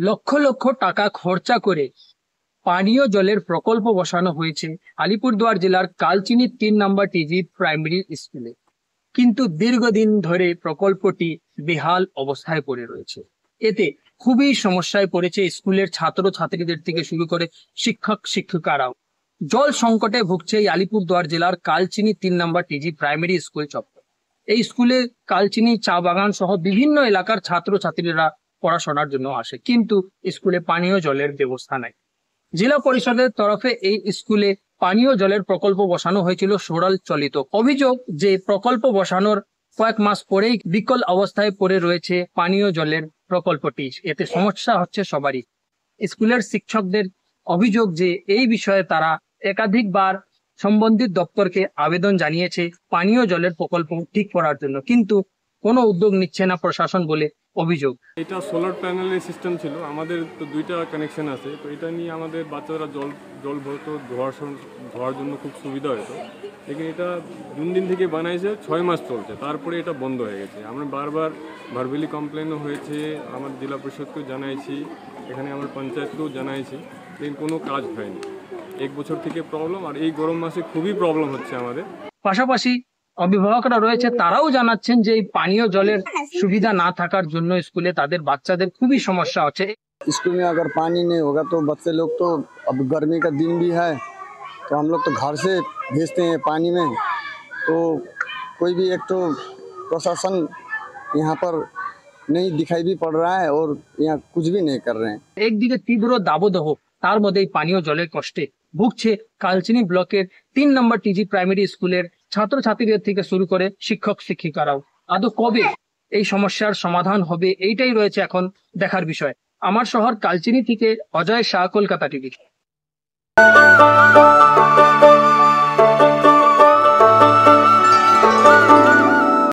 লক্ষ লক্ষ টাকা খরচা করে পানীয় জলের প্রকল্প বসানো হয়েছে আলিপুরদুয়ার জেলার কালচিনি ৩ নম্বর টিজি প্রাইমারি স্কুলে, কিন্তু দীর্ঘদিন ধরে প্রকল্পটি বেহাল অবস্থায় পড়ে রয়েছে। এতে খুবই সমস্যায় পড়েছে স্কুলের ছাত্র ছাত্রীদের থেকে শুরু করে শিক্ষক শিক্ষিকারাও। জল সংকটে ভুগছে এই আলিপুরদুয়ার জেলার কালচিনি ৩ নম্বর টিজি প্রাইমারি স্কুল চত্বর। এই স্কুলে কালচিনি চা বাগান সহ বিভিন্ন এলাকার ছাত্র ছাত্রীরা পড়াশোনার জন্য আসে, কিন্তু স্কুলে পানীয় জলের ব্যবস্থা নাই। জেলা পরিষদের তরফে এই স্কুলে পানীয় জলের প্রকল্প বসানো হয়েছিল সরল চলিত। অভিযোগ যে প্রকল্প বসানোর কয়েক মাস পরেই বিকল অবস্থায় পড়ে রয়েছে পানীয় জলের প্রকল্পটি। এতে সমস্যা হচ্ছে সবারই। স্কুলের শিক্ষকদের অভিযোগ যে এই বিষয়ে তারা একাধিকবার সম্বন্ধিত দপ্তরকে আবেদন জানিয়েছে পানীয় জলের প্রকল্প ঠিক করার জন্য, কিন্তু কোনো উদ্যোগ নিচ্ছে না প্রশাসন বলে অভিযোগ। এটা সোলার প্যানেলের সিস্টেম ছিল, আমাদের তো 2টা কানেকশন আছে, তো এটা নিয়ে আমাদের বাচ্চারা জল ভরতো, ধোয়ার জন্য খুব সুবিধা হতো। লেকিন এটা দিন থেকে বানাইছে, 6 মাস চলছে, তারপরে এটা বন্ধ হয়ে গেছে। আমরা বারবার ভার্বেলি কমপ্লেনও হয়েছে, আমার জেলা পরিষদকেও জানাইছি, এখানে আমার পঞ্চায়েতকেও জানাইছি, লেকিন কোনো কাজ হয়নি। 1 বছর থেকে প্রবলেম, আর এই গরম মাসে খুবই প্রবলেম হচ্ছে আমাদের। পাশাপাশি অভিভাবকরা রয়েছে, তারাও জানাচ্ছেন যে এই পানীয় জলের সুবিধা না থাকার জন্য স্কুলে তাদের বাচ্চাদের খুবই সমস্যা হচ্ছে। स्कूल में अगर पानी नहीं होगा तो बच्चे लोग तो, अब गर्मी का दिन भी है तो हम लोग तो घर से भेजते हैं पानी में, तो कोई भी एक तो प्रशासन यहाँ पर नहीं दिखाई भी पड़ रहा है और यहाँ कुछ भी नहीं कर रहे हैं। একদিকে তীব্র দাবদাহ, তার মধ্যে পানীয় জলের কষ্টে ভুগছে কালচিনি ব্লকের ৩ নম্বর টিজি প্রাইমারি স্কুলের ছাত্রছাত্রীদের থেকে শুরু করে শিক্ষক শিক্ষিকারাও। আদৌ কবে এই সমস্যার সমাধান হবে, এইটাই রয়েছে এখন দেখার বিষয়। আমার শহর কালচিনি থেকে অজয় শাহ, কলকাতা টিভি।